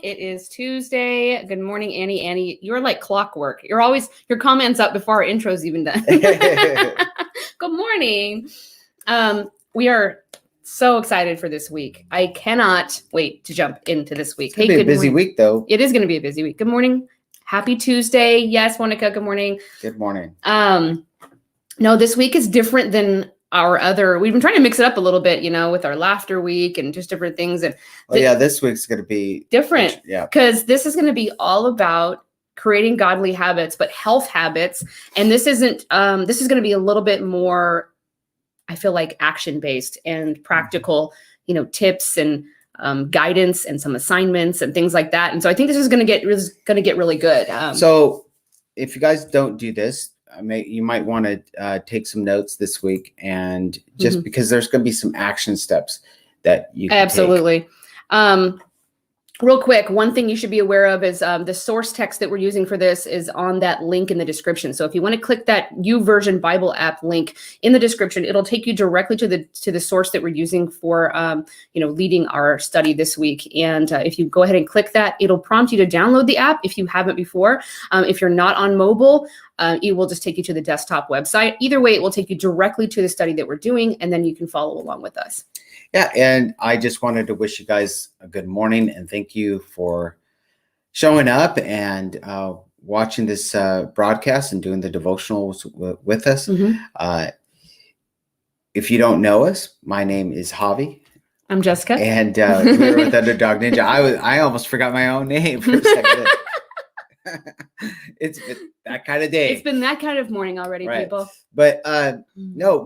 It is Tuesday. Good morning, Annie. Annie, you're like clockwork. Your comments up before our intro's even done. Good morning. We are so excited for this week. I cannot wait to jump into this week. It's going to be a busy week, though. It is going to be a busy week. Good morning. Happy Tuesday. Yes, Monica, good morning. Good morning. No, this week is different than we've been trying to mix it up a little bit, with our laughter week and just different things. And this week's going to be different. Yeah. Because this is going to be all about creating godly habits, but health habits. And this is going to be a little bit more, I feel like, action-based and practical, tips and guidance and some assignments and things like that. And so I think this is going to get really good. So if you guys don't do this, you might want to take some notes this week, and just because there's going to be some action steps that you can absolutely take. Real quick, one thing you should be aware of is the source text that we're using for this is on that link in the description. So if you want to click that YouVersion Bible app link in the description, it'll take you directly to the source that we're using for leading our study this week. And if you go ahead and click that, it'll prompt you to download the app if you haven't before. If you're not on mobile, it will just take you to the desktop website. Either way, it will take you directly to the study that we're doing, and then you can follow along with us. Yeah, and I just wanted to wish you guys a good morning, and thank you for showing up and watching this broadcast and doing the devotionals with us. If you don't know us, my name is Javie. I'm Jessica. And we're with Underdog Ninja. I almost forgot my own name for a second. It's been that kind of day. It's been that kind of morning already, right, people. But no,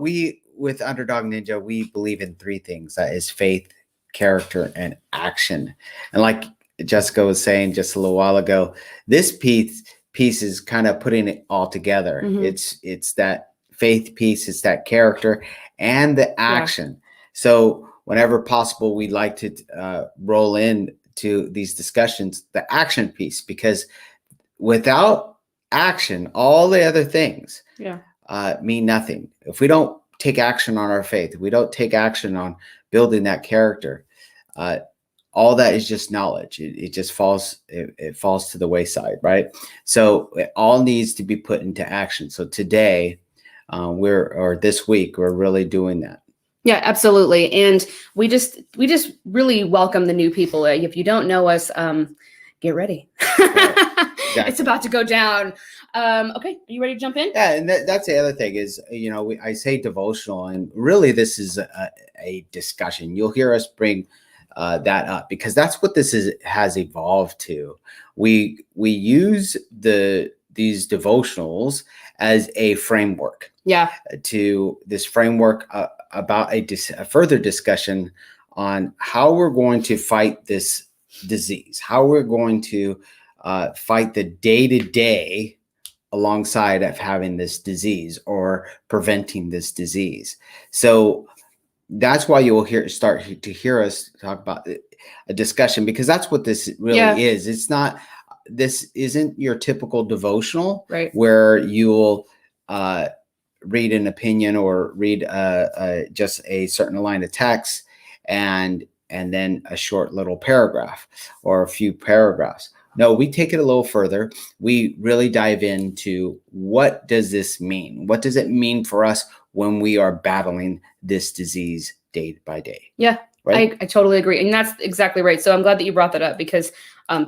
with Underdog Ninja, we believe in three things. That is faith, character, and action. And like Jessica was saying just a little while ago, this piece is kind of putting it all together. It's that faith piece, it's that character, and the action. Yeah. So whenever possible, we'd like to roll in to these discussions, the action piece, because without action, all the other things mean nothing. If we don't take action on our faith, if we don't take action on building that character, all that is just knowledge. It just falls. It falls to the wayside, right? So it all needs to be put into action. So today, this week, we're really doing that. Yeah, absolutely. And we just really welcome the new people. If you don't know us, get ready. Right. Exactly. It's about to go down. Okay, are you ready to jump in? Yeah, and that's the other thing is, I say devotional, and really this is a discussion. You'll hear us bring that up because that's what this has evolved to. We use these devotionals as a framework. Yeah. To this framework about a further discussion on how we're going to fight this disease, how we're going to fight the day-to-day alongside of having this disease or preventing this disease. So that's why you'll start to hear us talk about a discussion, because that's what this really is. This isn't your typical devotional, right, where you'll read an opinion or read just a certain line of text and then a short little paragraph or a few paragraphs. No, we take it a little further. We really dive into, what does this mean? What does it mean for us when we are battling this disease day by day? Yeah, right? I totally agree. And that's exactly right. So I'm glad that you brought that up, because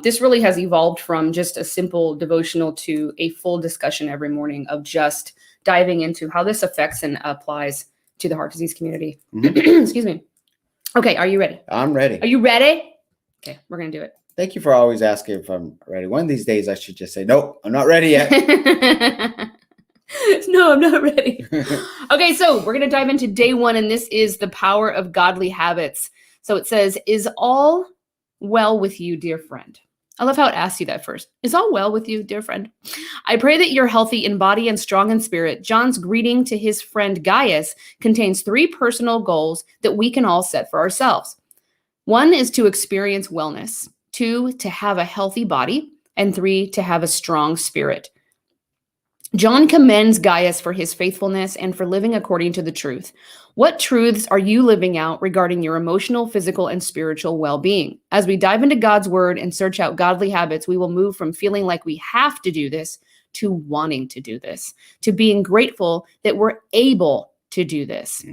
this really has evolved from just a simple devotional to a full discussion every morning of just diving into how this affects and applies to the heart disease community. Excuse me. Okay, are you ready? I'm ready. Are you ready? Okay, we're going to do it. Thank you for always asking if I'm ready. One of these days I should just say, nope, I'm not ready yet. No, I'm not ready. Okay, so we're going to dive into day one, and this is the power of godly habits. So it says, is all well with you, dear friend? I love how it asks you that first. Is all well with you, dear friend? I pray that you're healthy in body and strong in spirit. John's greeting to his friend Gaius contains 3 personal goals that we can all set for ourselves. 1 is to experience wellness. 2, to have a healthy body. And 3, to have a strong spirit. John commends Gaius for his faithfulness and for living according to the truth. What truths are you living out regarding your emotional, physical, and spiritual well-being? As we dive into God's word and search out godly habits, we will move from feeling like we have to do this to wanting to do this, to being grateful that we're able to do this.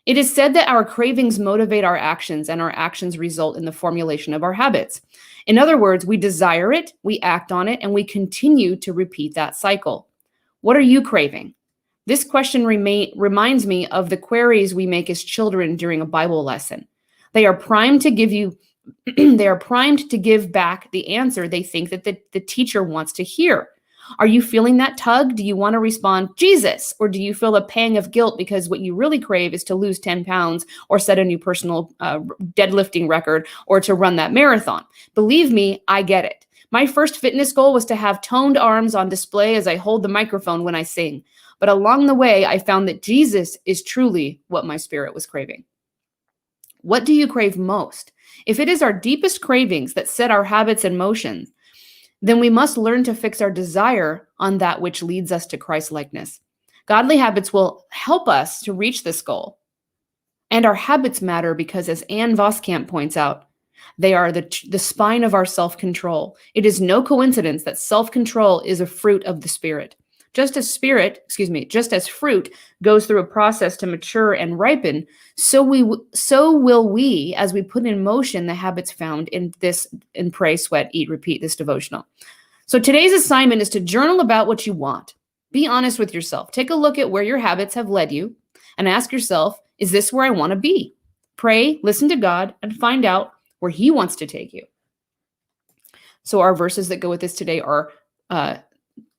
It is said that our cravings motivate our actions, and our actions result in the formulation of our habits. In other words, we desire it, we act on it, and we continue to repeat that cycle. What are you craving? This question reminds me of the queries we make as children during a Bible lesson. They are primed to give back the answer they think that the teacher wants to hear. Are you feeling that tug? Do you want to respond, Jesus? Or do you feel a pang of guilt because what you really crave is to lose 10 pounds or set a new personal deadlifting record or to run that marathon? Believe me, I get it. My first fitness goal was to have toned arms on display as I hold the microphone when I sing. But along the way, I found that Jesus is truly what my spirit was craving. What do you crave most? If it is our deepest cravings that set our habits in motion, then we must learn to fix our desire on that which leads us to Christ-likeness. Godly habits will help us to reach this goal. And our habits matter because, as Ann Voskamp points out, they are the spine of our self-control. It is no coincidence that self-control is a fruit of the Spirit. Just as fruit goes through a process to mature and ripen, so will we as we put in motion the habits found in Pray, Sweat, Eat, Repeat, this devotional. So today's assignment is to journal about what you want. Be honest with yourself. Take a look at where your habits have led you and ask yourself, is this where I want to be? Pray, listen to God, and find out where He wants to take you. So our verses that go with this today are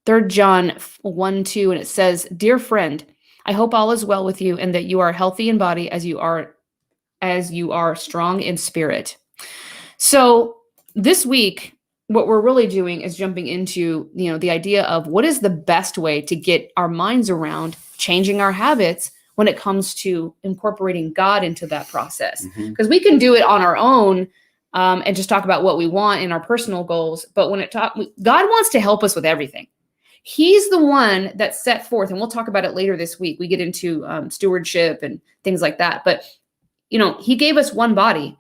3 John 1:2, and it says, "Dear friend, I hope all is well with you and that you are healthy in body as you are strong in spirit." So this week, what we're really doing is jumping into, the idea of what is the best way to get our minds around changing our habits when it comes to incorporating God into that process. Because we can do it on our own and just talk about what we want in our personal goals. But God wants to help us with everything. He's the one that set forth, and we'll talk about it later this week. We get into stewardship and things like that. But, He gave us one body,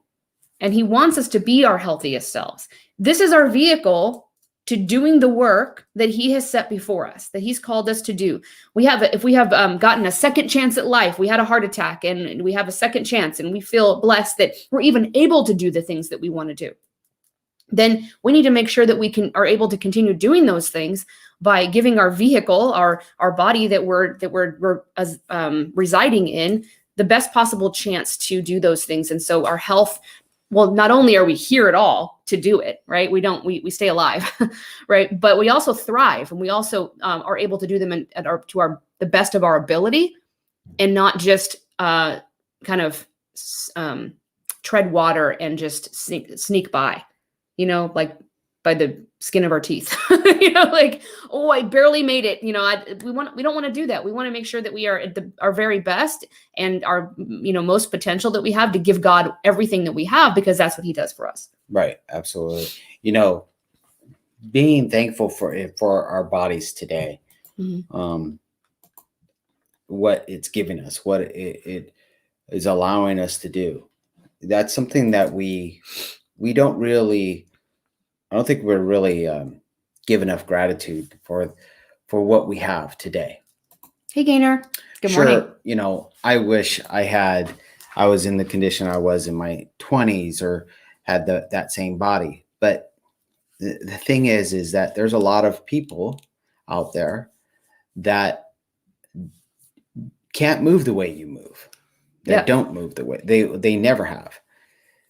and He wants us to be our healthiest selves. This is our vehicle to doing the work that He has set before us, that He's called us to do. If we have gotten a second chance at life, we had a heart attack and we have a second chance and we feel blessed that we're even able to do the things that we want to do, then we need to make sure that are able to continue doing those things by giving our vehicle, our body that we're residing in, the best possible chance to do those things. And so our health, well, not only are we here at all to do it, right? We stay alive, right? But we also thrive, and we also are able to do them to the best of our ability, and not just kind of tread water and just sneak by, like by the skin of our teeth, oh, I barely made it. We don't want to do that. We want to make sure that we are at our very best and our, most potential that we have to give God everything that we have, because that's what He does for us. Right. Absolutely. Being thankful for our bodies today, what it's giving us, what it is allowing us to do. That's something that we don't really, I don't think we're really give enough gratitude for what we have today. Hey, Gaynor. Good morning. I wish I was in the condition I was in my 20s or had that same body. But the thing is that there's a lot of people out there that can't move the way you move. They don't move the way they never have.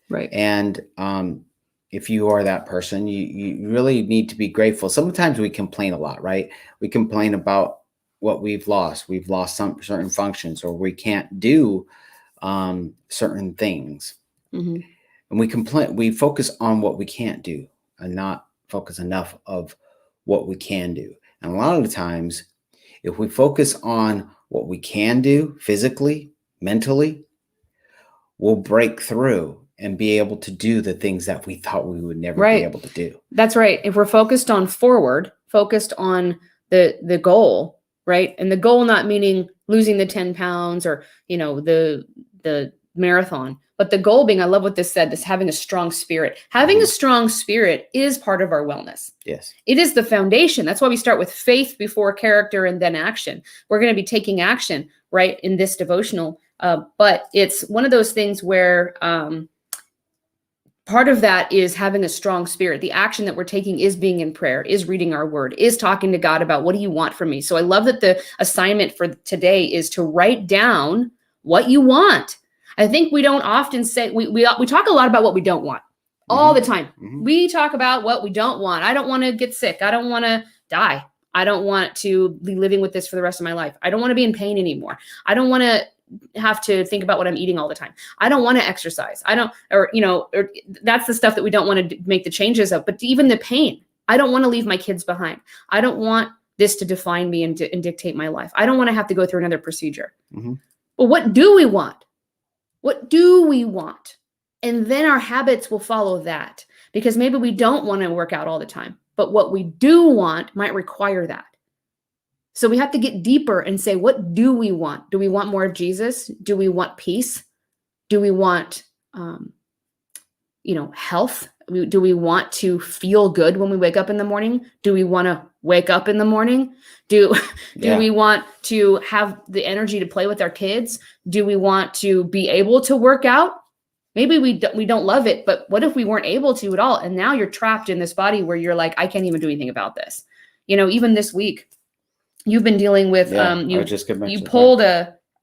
Right. And if you are that person, you really need to be grateful. Sometimes we complain a lot, right? We complain about what we've lost. We've lost some certain functions, or we can't do certain things. And we focus on what we can't do and not focus enough of what we can do. And a lot of the times, if we focus on what we can do physically, mentally, we'll break through and be able to do the things that we thought we would never be able to do. That's right. If we're focused on forward, focused on the goal, right? And the goal not meaning losing the 10 pounds or, the marathon, but the goal being, I love what this said, this having a strong spirit. Having a strong spirit is part of our wellness. Yes. It is the foundation. That's why we start with faith before character and then action. We're going to be taking action, right, in this devotional. But it's one of those things where part of that is having a strong spirit. The action that we're taking is being in prayer, is reading our word, is talking to God about what do you want from me. So I love that the assignment for today is to write down what you want. I think we don't often say, we talk a lot about what we don't want all the time. We talk about what we don't want. I don't want to get sick. I don't want to die. I don't want to be living with this for the rest of my life. I don't want to be in pain anymore. I don't want to have to think about what I'm eating all the time. I don't want to exercise. Or that's the stuff that we don't want to make the changes of. But even the pain, I don't want to leave my kids behind. I don't want this to define me and dictate my life. I don't want to have to go through another procedure. But what do we want? What do we want? And then our habits will follow that, because maybe we don't want to work out all the time, but what we do want might require that. So we have to get deeper and say, what do we want? Do we want more of Jesus? Do we want peace? Do we want, health? Do we want to feel good when we wake up in the morning? Do we want to wake up in the morning? Do we want to have the energy to play with our kids? Do we want to be able to work out? Maybe we don't love it, but what if we weren't able to at all? And now you're trapped in this body where you're like, I can't even do anything about this. Even this week, you've been dealing with, you pulled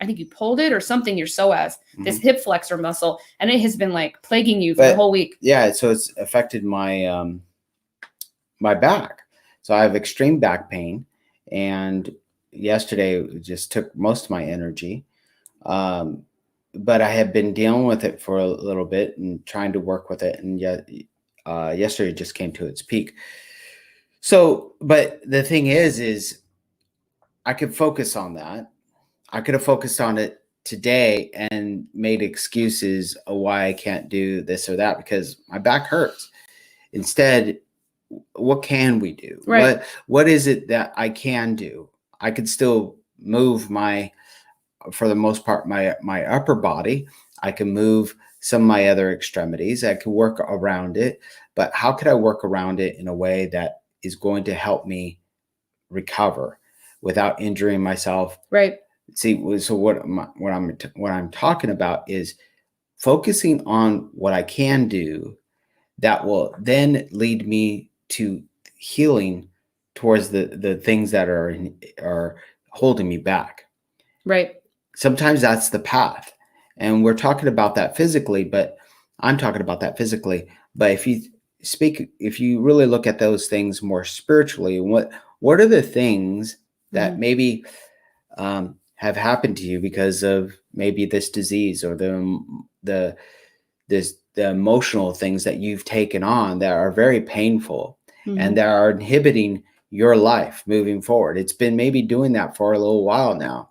I think you pulled it or something, your psoas, this hip flexor muscle, and it has been like plaguing you for the whole week. Yeah. So it's affected my, my back. So I have extreme back pain, and yesterday it just took most of my energy. But I have been dealing with it for a little bit and trying to work with it. And yet, yesterday it just came to its peak. So, but the thing is I could focus on that. I could have focused on it today and made excuses of why I can't do this or that because my back hurts. Instead, what can we do? Right. What is it that I can do? I could still move for the most part, my upper body. I can move some of my other extremities. I can work around it, but how could I work around it in a way that is going to help me recover without injuring myself? Right. See, so what I'm talking about is focusing on what I can do that will then lead me to healing towards the things that are holding me back. Right. Sometimes that's the path. And we're talking about that physically, but I'm talking about that physically. But if you really look at those things more spiritually, what are the things that maybe have happened to you because of maybe this disease or the emotional things that you've taken on that are very painful and that are inhibiting your life moving forward? It's been maybe doing that for a little while now.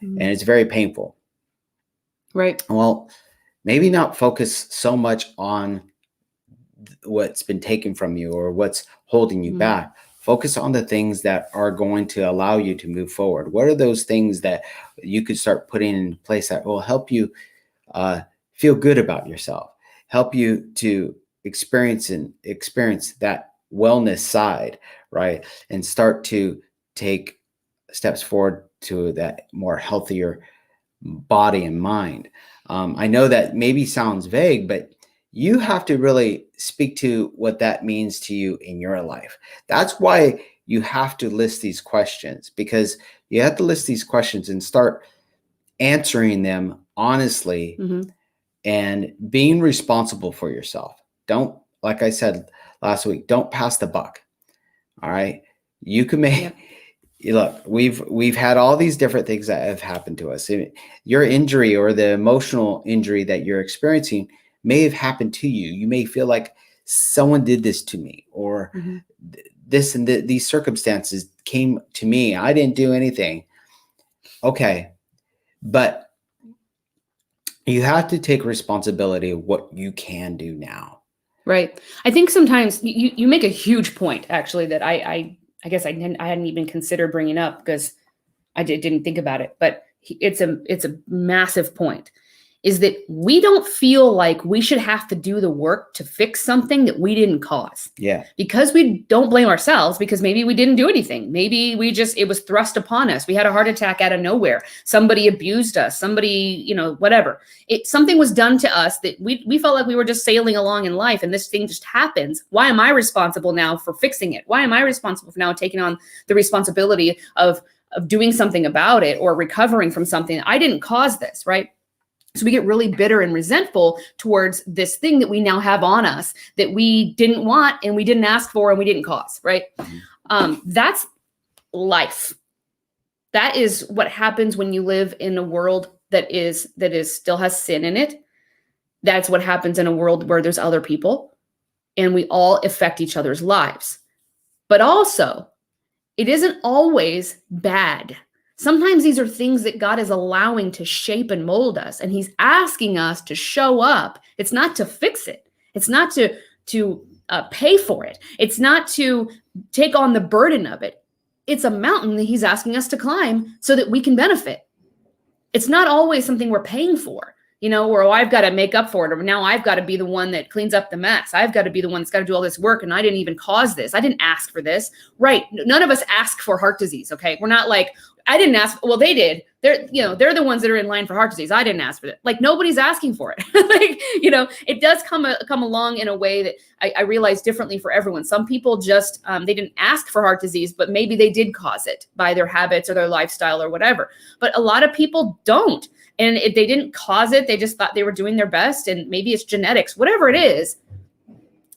And it's very painful. Right. Well, maybe not focus so much on what's been taken from you or what's holding you back. Focus on the things that are going to allow you to move forward. What are those things that you could start putting in place that will help you feel good about yourself, help you to experience that wellness side, right? And start to take steps forward to that more healthier body and mind. I know that maybe sounds vague, but you have to really speak to what that means to you in your life. That's why you have to list these questions, because you have to list these questions and start answering them honestly and being responsible for yourself. Don't, like I said last week, don't pass the buck. All right. You can make, look, we've had all these different things that have happened to us. Your injury or the emotional injury that you're experiencing may have happened to you. You may feel like someone did this to me, or this and these circumstances came to me. I didn't do anything. Okay. But you have to take responsibility of what you can do now. Right. I think sometimes you make a huge point, actually, that I I guess I hadn't even considered bringing up because I didn't think about it, but it's a massive point, is that we don't feel like we should have to do the work to fix something that we didn't cause. Yeah. Because we don't blame ourselves, because maybe we didn't do anything. Maybe it was thrust upon us. We had a heart attack out of nowhere. Somebody abused us. Somebody, whatever. Something was done to us that we felt like we were just sailing along in life, and this thing just happens. Why am I responsible now for fixing it? Why am I responsible for now taking on the responsibility of doing something about it or recovering from something? I didn't cause this, right? So we get really bitter and resentful towards this thing that we now have on us that we didn't want and we didn't ask for and we didn't cause, right? That's life. That is what happens when you live in a world that is still has sin in it. That's what happens in a world where there's other people and we all affect each other's lives. But also, it isn't always bad. Sometimes these are things that God is allowing to shape and mold us, and he's asking us to show up. It's not to fix it. It's not to pay for it. It's not to take on the burden of it. It's a mountain that he's asking us to climb so that we can benefit. It's not always something we're paying for, or I've got to make up for it, or now I've got to be the one that cleans up the mess. I've got to be the one that's got to do all this work, and I didn't even cause this. I didn't ask for this. Right. None of us ask for heart disease, okay? We're not like, I didn't ask. Well, they did. They're the ones that are in line for heart disease. I didn't ask for it. Like, nobody's asking for it. It does come along in a way that I realize differently for everyone. Some people just, they didn't ask for heart disease, but maybe they did cause it by their habits or their lifestyle or whatever. But a lot of people don't. And if they didn't cause it, they just thought they were doing their best. And maybe it's genetics, whatever it is.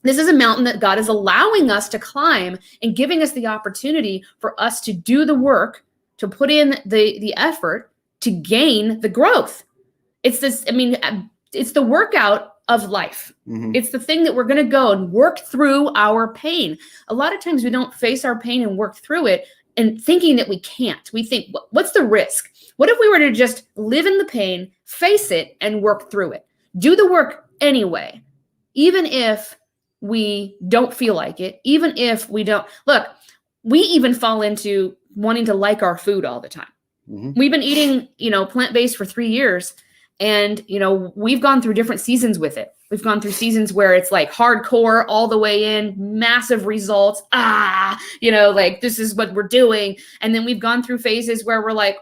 This is a mountain that God is allowing us to climb and giving us the opportunity for us to do the work, to put in the effort to gain the growth. It's it's the workout of life. Mm-hmm. It's the thing that we're going to go and work through our pain. A lot of times we don't face our pain and work through it and thinking that we can't. We think, what's the risk? What if we were to just live in the pain, face it, and work through it? Do the work anyway, even if we don't feel like it, even if we don't. Look, we even fall into wanting to like our food all the time. Mm-hmm. We've been eating, plant-based for 3 years, and, we've gone through different seasons with it. We've gone through seasons where it's like hardcore all the way in, massive results. Like this is what we're doing. And then we've gone through phases where we're like,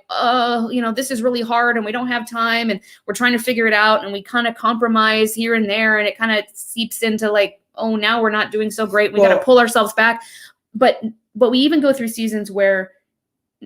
this is really hard and we don't have time and we're trying to figure it out. And we kind of compromise here and there. And it kind of seeps into like, oh, now we're not doing so great. We got to pull ourselves back. But we even go through seasons where,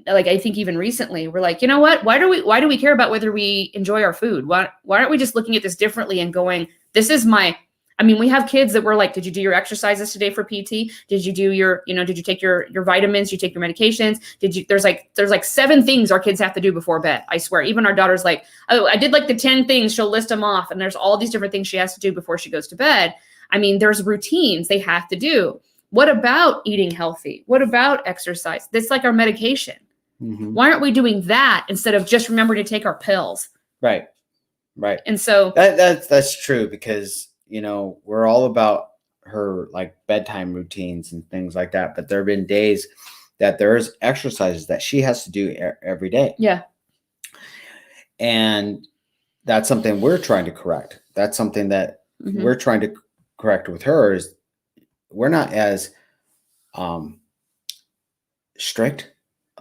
like, I think even recently we're like, you know what, why do we care about whether we enjoy our food? Why aren't we just looking at this differently and going, we have kids that were like, did you do your exercises today for PT? Did you do did you take your vitamins? Did you take your medications? There's like 7 things our kids have to do before bed. I swear, even our daughter's like, oh, I did like the 10 things. She'll list them off. And there's all these different things she has to do before she goes to bed. There's routines they have to do. What about eating healthy? What about exercise? That's like our medication. Mm-hmm. Why aren't we doing that instead of just remembering to take our pills? Right. And so that's true because, we're all about her like bedtime routines and things like that. But there have been days that there's exercises that she has to do every day. Yeah. And that's something we're trying to correct. That's something that mm-hmm. we're trying to correct with her is we're not as strict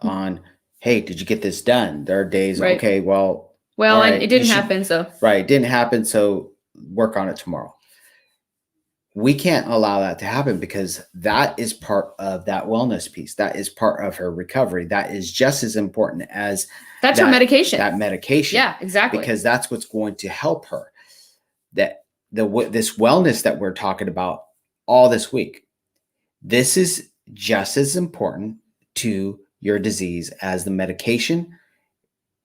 on, hey, did you get this done? There are days, right. Okay, well, right, it didn't happen. So right. It didn't happen. So work on it tomorrow. We can't allow that to happen because that is part of that wellness piece. That is part of her recovery. That is just as important as her medication. That medication. Yeah, exactly. Because that's what's going to help her. That this wellness that we're talking about all this week, this is just as important to your disease as the medication,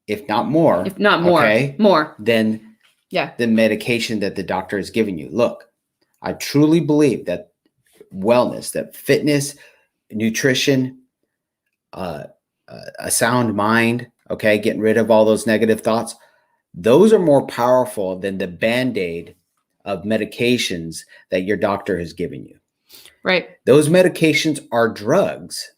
if not more. If not more. Okay, more. Than the medication that the doctor is giving you. Look, I truly believe that wellness, that fitness, nutrition, a sound mind, okay, getting rid of all those negative thoughts, those are more powerful than the Band-Aid of medications that your doctor has given you. Right. Those medications are drugs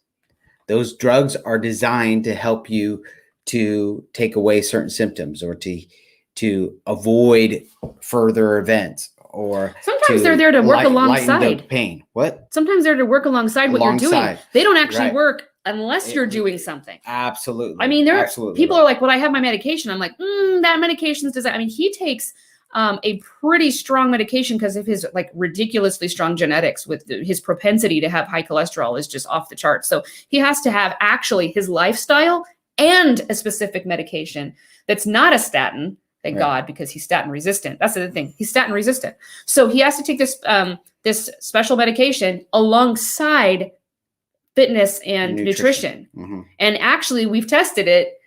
Those drugs are designed to help you to take away certain symptoms or to avoid further events or sometimes they're there to work lighten the alongside pain. What? Sometimes they're to work alongside what you're doing. They don't actually work unless you're doing something. Absolutely. I mean, absolutely people are like, well, I have my medication. I'm like, that medication's designed. I mean, he takes a pretty strong medication because of his like ridiculously strong genetics. With his propensity to have high cholesterol is just off the charts. So he has to have actually his lifestyle and a specific medication that's not a statin. Thank God, because he's statin resistant. That's the other thing. He's statin resistant. So he has to take this this special medication alongside fitness and nutrition. And actually, we've tested it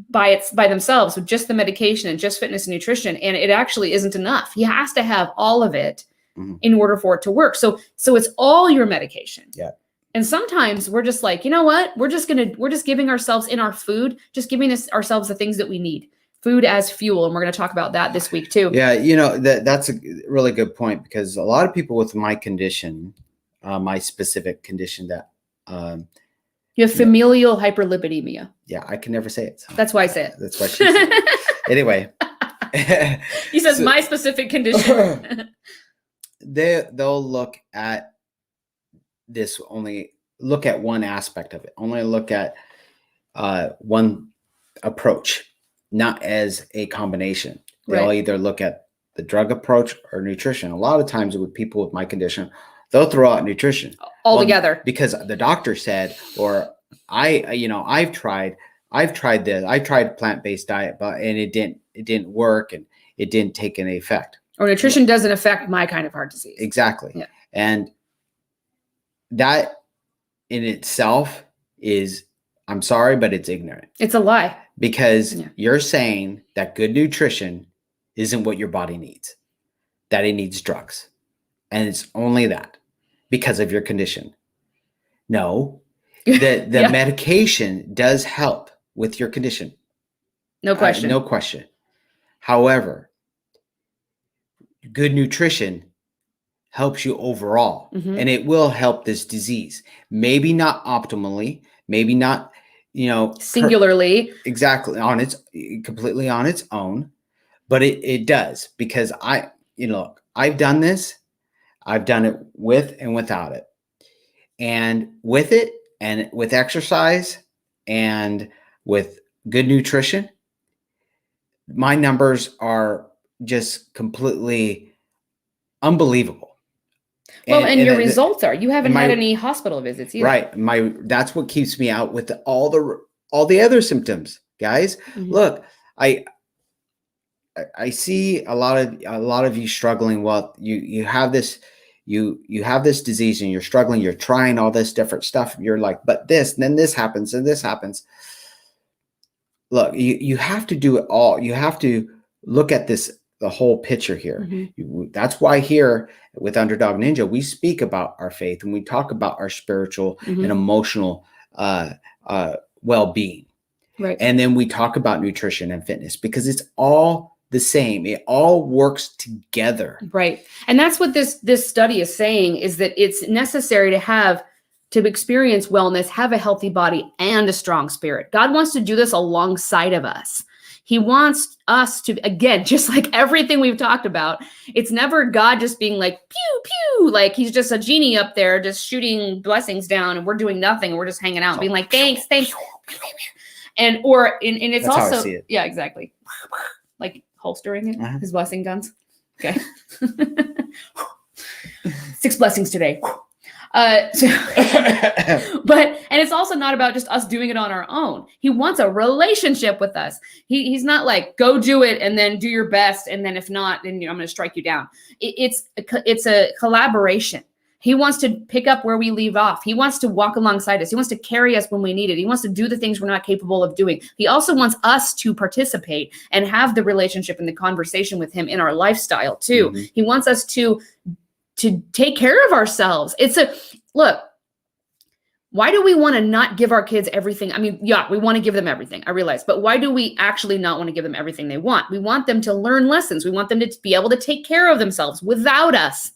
by themselves with just the medication and just fitness and nutrition, and it actually isn't enough. He has to have all of it in order for it to work. So it's all your medication. Yeah. And sometimes we're just like, you know what? We're just giving ourselves in our food, just giving ourselves the things that we need. Food as fuel. And we're going to talk about that this week too. Yeah. That's a really good point, because a lot of people with my condition, my specific condition that, you have familial hyperlipidemia. Yeah. I can never say it. So. That's why I say it. That's why she said it. Anyway. He says my specific condition. They'll look at this, only look at one aspect of it, only look at one approach, not as a combination. They'll either look at the drug approach or nutrition. A lot of times with people with my condition, they'll throw out nutrition altogether because the doctor said, or I've tried this. I tried plant-based diet, and it didn't work, and it didn't take any effect. Or nutrition doesn't affect my kind of heart disease. Exactly. Yeah. And that in itself is, I'm sorry, but it's ignorant. It's a lie. Because you're saying that good nutrition isn't what your body needs, that it needs drugs. And it's only that because of your condition. No, the medication does help with your condition. No question. No question. However, good nutrition helps you overall, and it will help this disease. Maybe not optimally, maybe not, singularly, exactly completely on its own, but it does, because I've done this. I've done it with and without it, and with it and with exercise and with good nutrition, my numbers are just completely unbelievable. Well, and your results are, you haven't had any hospital visits either. Right. That's what keeps me out with all the other symptoms, guys. Look, I see a lot of you struggling. Well, you have this, you have this disease and you're struggling, you're trying all this different stuff. You're like, but this, and then this happens and this happens. Look, you have to do it all. You have to look at the whole picture here. That's why here with Underdog Ninja, we speak about our faith and we talk about our spiritual and emotional well-being. Right. And then we talk about nutrition and fitness, because it's all the same. It all works together. Right. And that's what this study is saying, is that it's necessary to experience wellness, have a healthy body and a strong spirit. God wants to do this alongside of us. He wants us to, again, just like everything we've talked about, it's never God just being like, pew, pew, like he's just a genie up there just shooting blessings down and we're doing nothing. And we're just hanging out being like, thanks. And it's That's also, how I see it. Yeah, exactly. Like holstering it, his blessing guns. Okay. 6 blessings today. And it's also not about just us doing it on our own. He wants a relationship with us. He's not like, go do it and then do your best. And then if not, then I'm going to strike you down. It's a collaboration. He wants to pick up where we leave off. He wants to walk alongside us. He wants to carry us when we need it. He wants to do the things we're not capable of doing. He also wants us to participate and have the relationship and the conversation with him in our lifestyle too. He wants us to take care of ourselves. Look, why do we want to not give our kids everything? I mean, yeah, we want to give them everything, I realize, but why do we actually not want to give them everything they want? We want them to learn lessons. We want them to be able to take care of themselves without us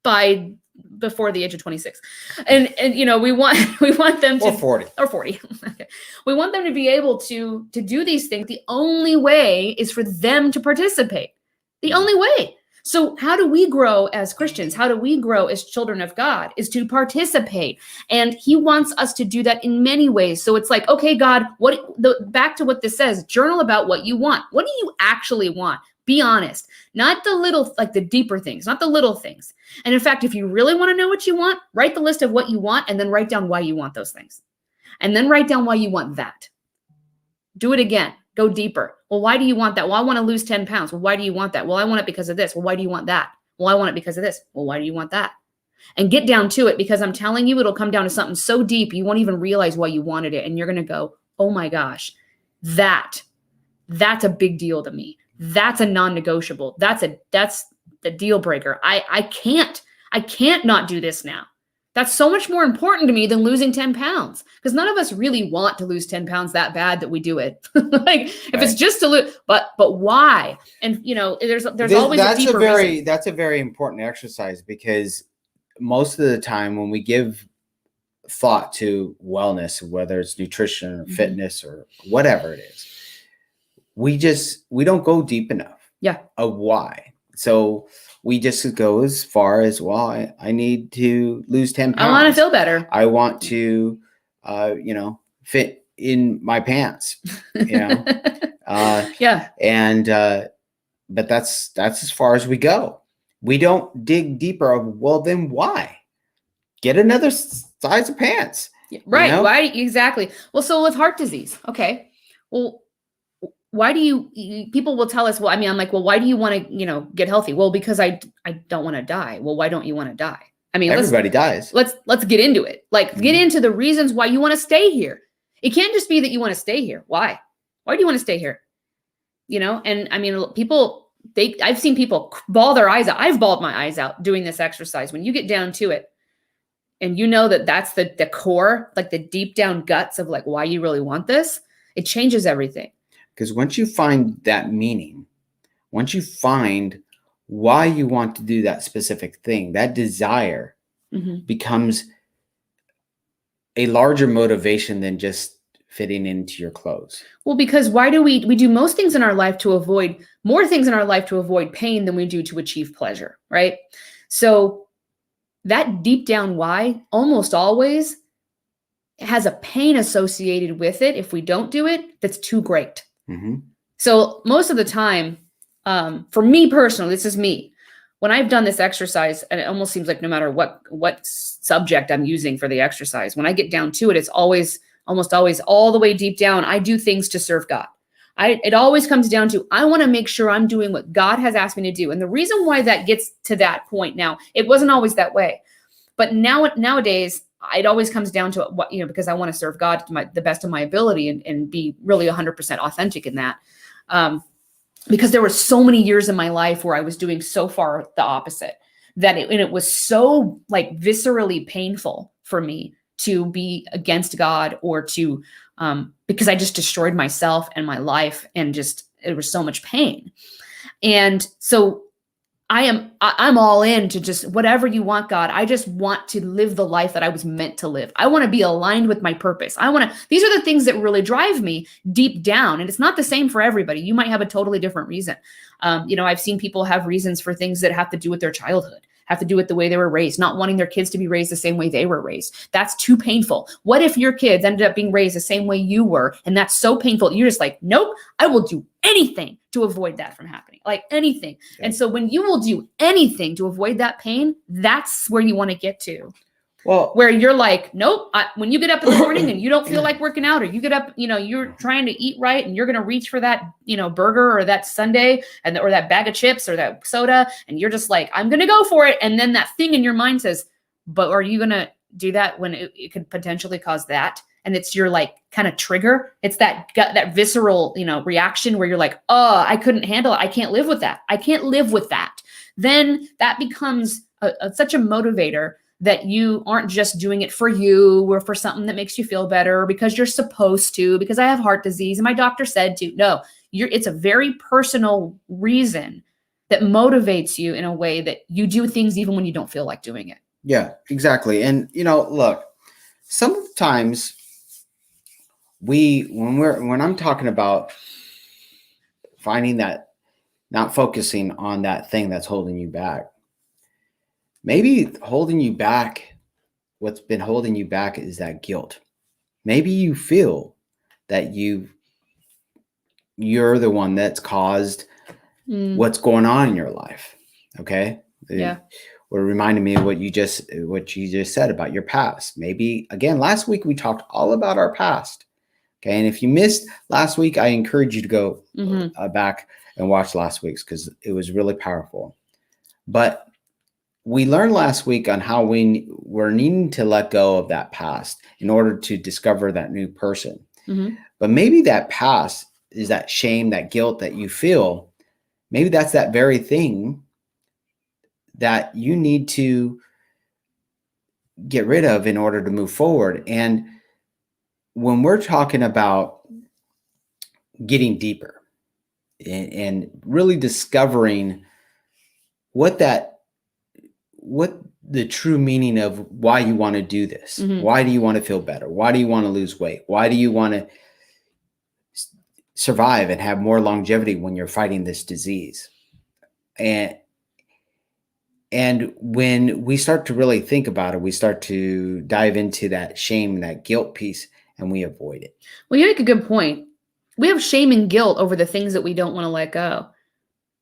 by before the age of 26. And we want them to, Or 40. or 40. Okay. We want them to be able to do these things. The only way is for them to participate. The only way. So how do we grow as Christians? How do we grow as children of God? Is to participate. And he wants us to do that in many ways. So it's like, okay, God, back to what this says, journal about what you want. What do you actually want? Be honest. Not the little, like the deeper things, not the little things. And in fact, if you really want to know what you want, write the list of what you want and then write down why you want those things. And then write down why you want that. Do it again. Go deeper. Well, why do you want that? Well, I want to lose 10 pounds. Well, why do you want that? Well, I want it because of this. Well, why do you want that? Well, I want it because of this. Well, why do you want that? And get down to it, because I'm telling you, it'll come down to something so deep, you won't even realize why you wanted it. And you're going to go, oh my gosh, that's a big deal to me. That's a non-negotiable. That's the deal breaker. I can't not do this now. That's so much more important to me than losing 10 pounds, because none of us really want to lose 10 pounds that bad that we do it. Like if it's just to lose, but why? And there's always a deeper reason. That's a very important exercise, because most of the time when we give thought to wellness, whether it's nutrition or fitness or whatever it is, we don't go deep enough. Yeah. Of why. So we just go as far as, well, I need to lose 10 pounds. I want to feel better. I want to, fit in my pants, Yeah. And, but that's as far as we go. We don't dig deeper. Well, then why? Get another size of pants. Right. Why? Exactly. Well, so with heart disease. Okay. Well, why do people will tell us, well, I'm like, well, why do you want to, get healthy? Well, because I don't want to die. Well, why don't you want to die? I mean, everybody dies. Let's get into it. Like get into the reasons why you want to stay here. It can't just be that you want to stay here. Why do you want to stay here? And I mean, I've seen people bawl their eyes out. I've bawled my eyes out doing this exercise. When you get down to it and that's the core, like the deep down guts of like why you really want this, it changes everything. Because once you find that meaning, once you find why you want to do that specific thing, that desire becomes a larger motivation than just fitting into your clothes. Well, because why do we do most things in our life to avoid more things in our life to avoid pain than we do to achieve pleasure, right? So that deep down why almost always has a pain associated with it if we don't do it that's too great. So most of the time, for me personally, this is me. When I've done this exercise, and it almost seems like no matter what subject I'm using for the exercise, when I get down to it, it's almost always all the way deep down. I do things to serve God. It always comes down to, I want to make sure I'm doing what God has asked me to do. And the reason why that gets to that point now, it wasn't always that way, but nowadays, it always comes down to what, because I want to serve God to the best of my ability and be really 100% authentic in that. Because there were so many years in my life where I was doing so far the opposite that it was so like viscerally painful for me to be against God or to, because I just destroyed myself and my life and it was so much pain. And so I'm all in to just whatever you want, God. I just want to live the life that I was meant to live. I want to be aligned with my purpose. These are the things that really drive me deep down. And it's not the same for everybody. You might have a totally different reason. I've seen people have reasons for things that have to do with their childhood, have to do with the way they were raised, not wanting their kids to be raised the same way they were raised. That's too painful. What if your kids ended up being raised the same way you were? And that's so painful. You're just like, nope, I will do anything to avoid that from happening, like anything. Okay. And so when you will do anything to avoid that pain, that's where you want to get to. Well, where you're like, nope, when you get up in the morning and you don't feel like working out, or you get up, you're trying to eat right and you're going to reach for that, burger or that sundae or that bag of chips or that soda. And you're just like, I'm going to go for it. And then that thing in your mind says, but are you going to do that when it could potentially cause that? And it's your like kind of trigger. It's that gut, that visceral, reaction where you're like, oh, I couldn't handle it. I can't live with that. I can't live with that. Then that becomes such a motivator that you aren't just doing it for you or for something that makes you feel better or because you're supposed to, because I have heart disease and my doctor said to. No, it's a very personal reason that motivates you in a way that you do things even when you don't feel like doing it. Yeah, exactly. And look, sometimes when I'm talking about finding that, not focusing on that thing that's holding you back, maybe holding you back, what's been holding you back is that guilt. Maybe you feel that you're the one that's caused what's going on in your life. Okay. Yeah. Or reminding me of what you just said about your past. Maybe again, last week we talked all about our past. Okay. And if you missed last week, I encourage you to go back and watch last week's, because it was really powerful. But we learned last week on how we're needing to let go of that past in order to discover that new person. But maybe that past is that shame, that guilt that you feel. Maybe that's that very thing that you need to get rid of in order to move forward. And when we're talking about getting deeper and really discovering what the true meaning of why you want to do this, why do you want to feel better? Why do you want to lose weight? Why do you want to survive and have more longevity when you're fighting this disease? And when we start to really think about it, we start to dive into that shame and that guilt piece, and we avoid it. Well, you make a good point. We have shame and guilt over the things that we don't want to let go,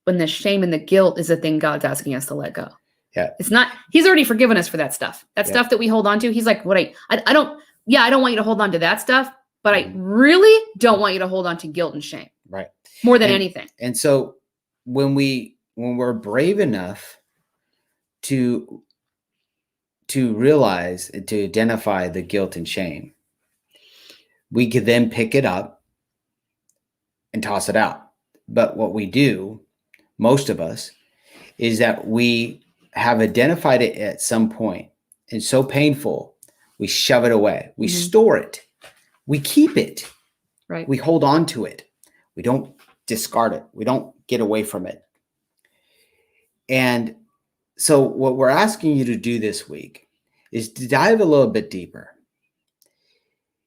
when the shame and the guilt is the thing God's asking us to let go. Yeah. It's not, he's already forgiven us for that stuff. That stuff that we hold on to. He's like, I don't want you to hold on to that stuff, but I really don't want you to hold on to guilt and shame. Right. More than anything. And so when we're brave enough to realize and to identify the guilt and shame, we could then pick it up and toss it out. But what we do, most of us, is that we have identified it at some point. It's so painful, we shove it away. We store it. We keep it. Right. We hold on to it. We don't discard it. We don't get away from it. And so what we're asking you to do this week is to dive a little bit deeper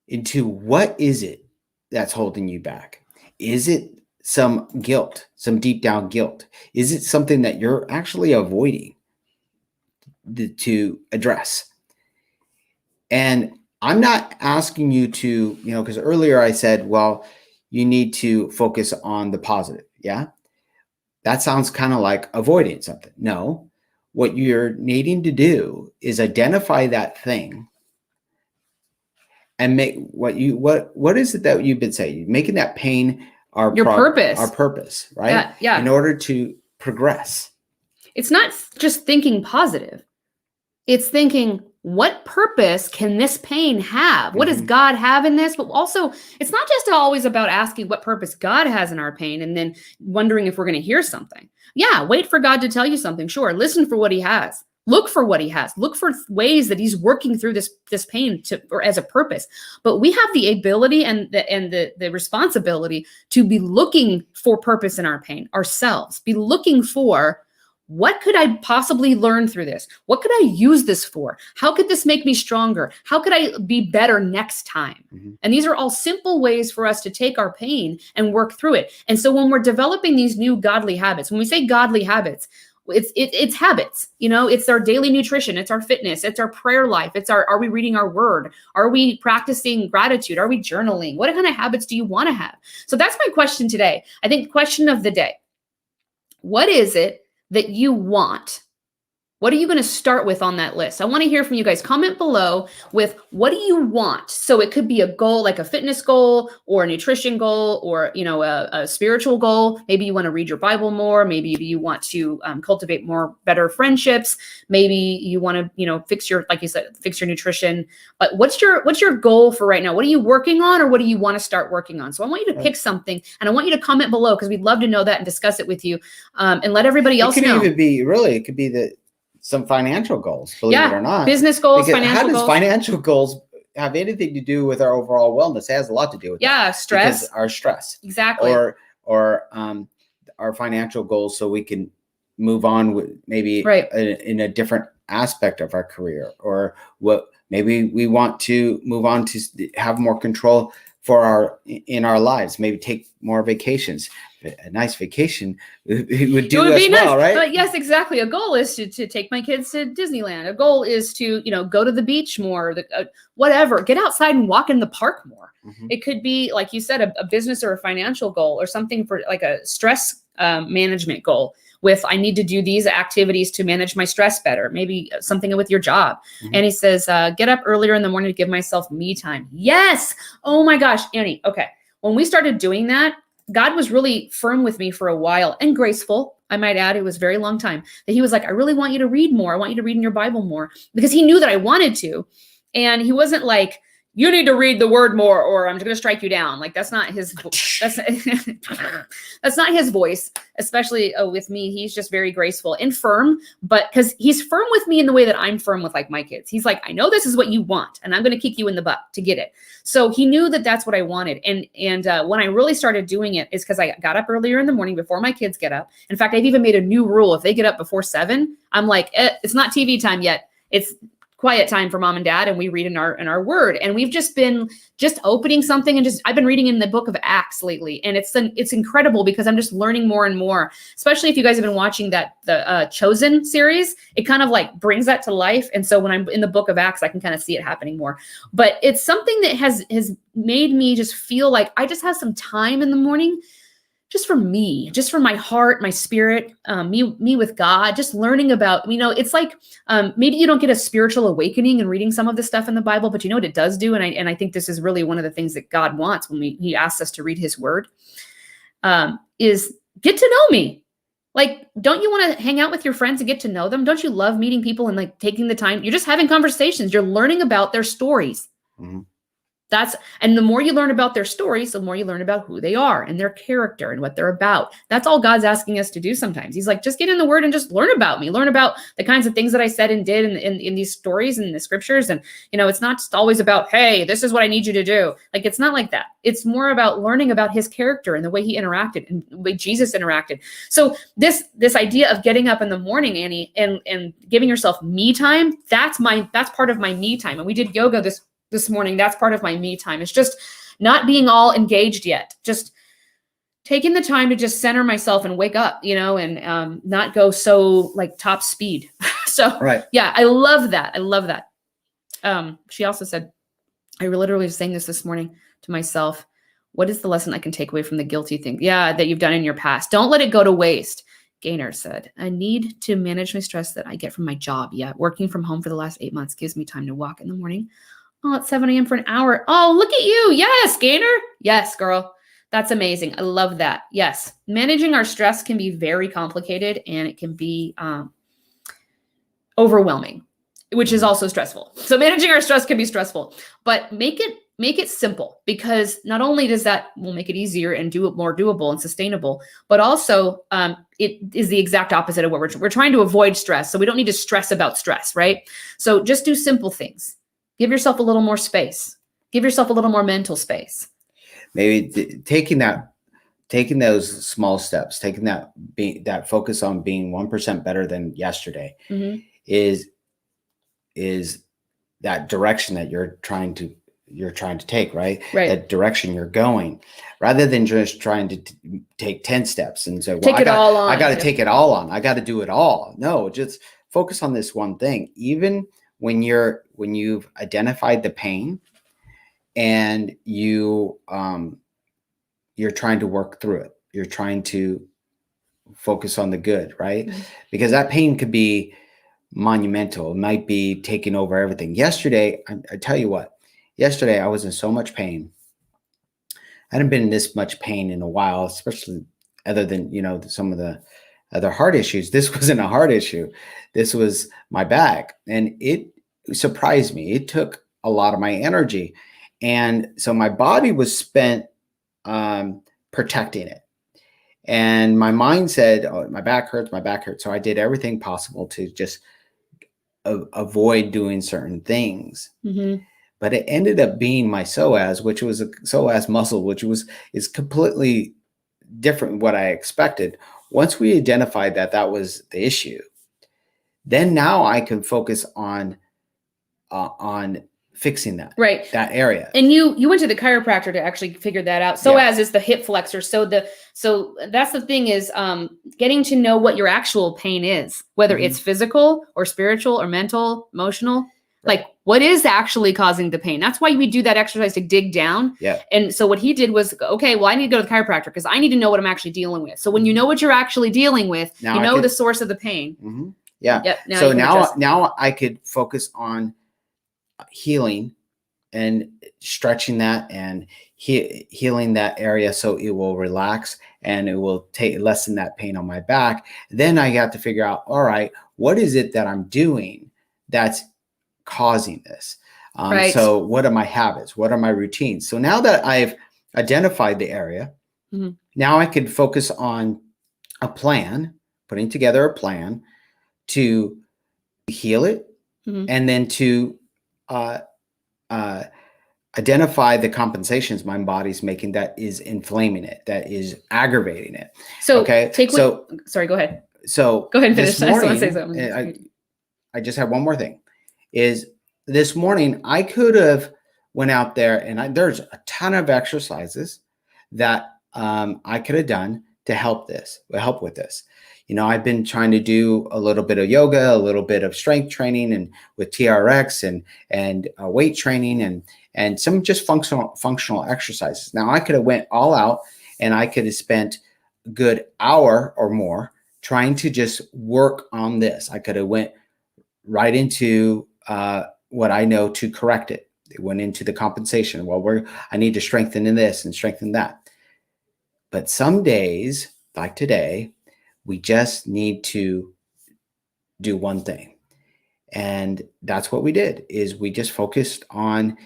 into what is it that's holding you back. Is it some guilt, some deep down guilt? Is it something that you're actually avoiding to address? And I'm not asking you to, because earlier I said, well, you need to focus on the positive. Yeah. That sounds kind of like avoiding something. No, what you're needing to do is identify that thing and make what is it that you've been saying? Making that pain purpose. Our purpose, right? Yeah. In order to progress. It's not just thinking positive. It's thinking, what purpose can this pain have? What does God have in this? But also, it's not just always about asking what purpose God has in our pain and then wondering if we're going to hear something. Yeah, wait for God to tell you something. Sure, listen for what he has. Look for what he has. Look for ways that he's working through this pain or as a purpose. But we have the ability and the responsibility to be looking for purpose in our pain ourselves. Be looking for, what could I possibly learn through this? What could I use this for? How could this make me stronger? How could I be better next time? And these are all simple ways for us to take our pain and work through it. And so when we're developing these new godly habits, when we say godly habits, it's habits, it's our daily nutrition. It's our fitness. It's our prayer life. Are we reading our word? Are we practicing gratitude? Are we journaling? What kind of habits do you want to have? So that's my question today. I think the question of the day, what is it that you want? What are you going to start with on that list? I want to hear from you guys. Comment below with, what do you want? So it could be a goal, like a fitness goal or a nutrition goal, or, a spiritual goal. Maybe you want to read your Bible more. Maybe you want to cultivate better friendships. Maybe you want to, fix your nutrition. But what's your goal for right now? What are you working on, or what do you want to start working on? So I want you to pick something, and I want you to comment below, because we'd love to know that and discuss it with you, and let everybody else know. It could be some financial goals, believe it or not. Business goals, because financial goals. How does financial goals have anything to do with our overall wellness? It has a lot to do with stress. Because our stress. Exactly. Or our financial goals, so we can move on with maybe in a different aspect of our career, or what maybe we want to move on to have more control in our lives, maybe take more vacations. A nice vacation would do us well, right? But yes, exactly. A goal is to take my kids to Disneyland. A goal is to, go to the beach more, whatever, get outside and walk in the park more. Mm-hmm. It could be, like you said, a business or a financial goal, or something for like a stress management goal with, I need to do these activities to manage my stress better. Maybe something with your job. Mm-hmm. And he says, get up earlier in the morning to give myself me time. Yes. Oh my gosh, Annie. Okay. When we started doing that, God was really firm with me for a while, and graceful, I might add. It was a very long time that he was like, I really want you to read more. I want you to read in your Bible more, because he knew that I wanted to. And he wasn't like, you need to read the word more, or I'm just going to strike you down. Like, that's not his, that's not his voice, especially with me. He's just very graceful and firm, but because he's firm with me in the way that I'm firm with like my kids. He's like, I know this is what you want, and I'm going to kick you in the butt to get it. So he knew that that's what I wanted. And when I really started doing it is because I got up earlier in the morning before my kids get up. In fact, I've even made a new rule. If they get up before 7, I'm like, it's not TV time yet. It's quiet time for mom and dad, and we read in our word. And we've just been opening something, and I've been reading in the book of Acts lately, and it's incredible because I'm just learning more and more. Especially if you guys have been watching the Chosen series, it kind of like brings that to life. And so when I'm in the book of Acts, I can kind of see it happening more. But it's something that has made me just feel like I just have some time in the morning, just for me, just for my heart, my spirit, me with God, just learning about, it's like, maybe you don't get a spiritual awakening in reading some of the stuff in the Bible, but you know what it does do? And I think this is really one of the things that God wants when he asks us to read his word, is get to know me. Like, don't you want to hang out with your friends and get to know them? Don't you love meeting people and like taking the time? You're just having conversations. You're learning about their stories. Mm-hmm. And the more you learn about their stories, the more you learn about who they are and their character and what they're about. That's all God's asking us to do sometimes. He's like, just get in the word and just learn about me. Learn about the kinds of things that I said and did in these stories and the scriptures. And, it's not just always about, hey, this is what I need you to do. Like, it's not like that. It's more about learning about his character and the way he interacted and the way Jesus interacted. So this idea of getting up in the morning, Annie, and giving yourself me time, that's part of my me time. And we did yoga this morning. That's part of my me time. It's just not being all engaged yet. Just taking the time to just center myself and wake up, and not go so like top speed. So right. Yeah, I love that. She also said, I literally was saying this morning to myself. What is the lesson I can take away from the guilty thing? Yeah, that you've done in your past. Don't let it go to waste. Gaynor said, I need to manage my stress that I get from my job. Yeah, working from home for the last 8 months gives me time to walk in the morning. Oh, it's 7 a.m. for an hour. Oh, look at you. Yes, Gaynor. Yes, girl. That's amazing. I love that. Yes. Managing our stress can be very complicated, and it can be overwhelming, which is also stressful. So managing our stress can be stressful, but make it simple, because not only does that will make it easier and do it more doable and sustainable, but also it is the exact opposite of what we're trying to avoid stress. So we don't need to stress about stress, right? So just do simple things. Give yourself a little more space. Give yourself a little more mental space. Maybe taking those small steps, taking that focus on being 1% better than yesterday, mm-hmm. is that direction that you're trying to take, right? That direction you're going, rather than just trying to take 10 steps and say, well, I got to take it all on. I got to do it all. No, just focus on this one thing. Even when you've identified the pain and you're trying to work through it, you're trying to focus on the good, right? Mm-hmm. Because that pain could be monumental. It might be taking over everything. Yesterday, I tell you what, yesterday I was in so much pain. I hadn't been in this much pain in a while, especially other than, some of the other heart issues. This wasn't a heart issue. This was my back. And it surprised me. It took a lot of my energy. And so my body was spent protecting it. And my mind said, oh, my back hurts. So I did everything possible to just avoid doing certain things. Mm-hmm. But it ended up being my psoas, which was a psoas muscle, is completely different from what I expected. Once we identified that was the issue, then now I can focus on fixing that area. And you went to the chiropractor to actually figure that out. So as is the hip flexor. So that's the thing is getting to know what your actual pain is, whether it's physical or spiritual or mental, emotional. Like what is actually causing the pain? That's why we do that exercise to dig down. Yeah. And so what he did was, okay, well, I need to go to the chiropractor because I need to know what I'm actually dealing with. So when you know what you're actually dealing with, now you know the source of the pain. Mm-hmm. Yeah. Yep. So now I could focus on healing and stretching that and healing that area so it will relax and it will lessen that pain on my back. Then I got to figure out, all right, what is it that I'm doing that's causing this? So what are my habits? What are my routines? So now that I've identified the area, now I can focus on a plan, putting together a plan to heal it, and then to identify the compensations my body's making that is inflaming it, that is aggravating it. So sorry, go ahead. So go ahead and finish. This morning, I just want to say something. I just have one more thing. Is this morning I could have went out there and there's a ton of exercises that I could have done to help with this. You know, I've been trying to do a little bit of yoga, a little bit of strength training, and with TRX and weight training and some just functional exercises. Now I could have went all out and I could have spent a good hour or more trying to just work on this. I could have went right into what I know to correct it. It went into the compensation. Well, I need to strengthen in this and strengthen that. But some days, like today, we just need to do one thing. And that's what we did, is we just focused on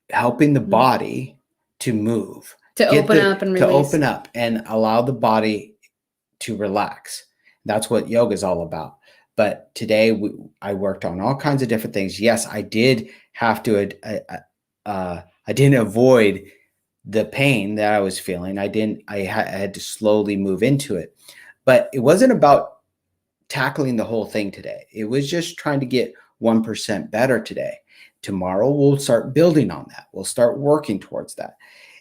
helping the body to move. To open up and release. To open up and allow the body to relax. That's what yoga is all about. But today I worked on all kinds of different things. Yes, I did have to, I didn't avoid the pain that I was feeling. I had to slowly move into it. But it wasn't about tackling the whole thing today. It was just trying to get 1% better today. Tomorrow we'll start building on that. We'll start working towards that.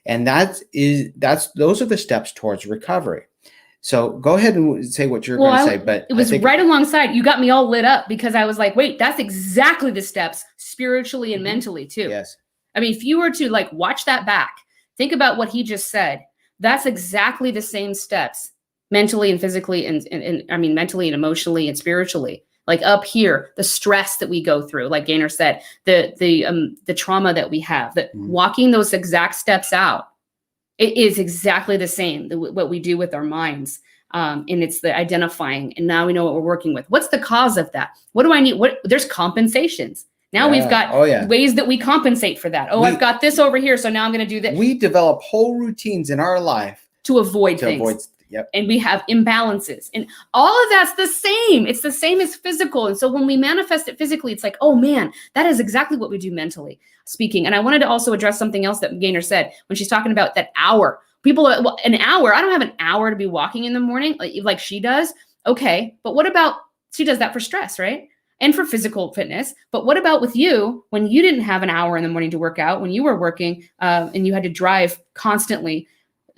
And those are the steps towards recovery. So go ahead and say what you're going to say. But it was right alongside. You got me all lit up because I was like, wait, that's exactly the steps spiritually and mentally too. Yes. I mean, if you were to like watch that back, think about what he just said. That's exactly the same steps mentally and physically and I mean, mentally and emotionally and spiritually. Like up here, the stress that we go through, like Gaynor said, the trauma that we have, that walking those exact steps out, it is exactly the same, what we do with our minds. And it's the identifying. And now we know what we're working with. What's the cause of that? What do I need? There's compensations. Now we've got ways that we compensate for that. I've got this over here, so now I'm going to do this. We develop whole routines in our life to avoid things. And we have imbalances. And all of that's the same. It's the same as physical. And so when we manifest it physically, it's like, oh man, that is exactly what we do mentally speaking. And I wanted to also address something else that Gaynor said when she's talking about that hour. People, an hour, I don't have an hour to be walking in the morning like she does. Okay, but what about, she does that for stress, right? And for physical fitness. But what about with you when you didn't have an hour in the morning to work out, when you were working and you had to drive constantly?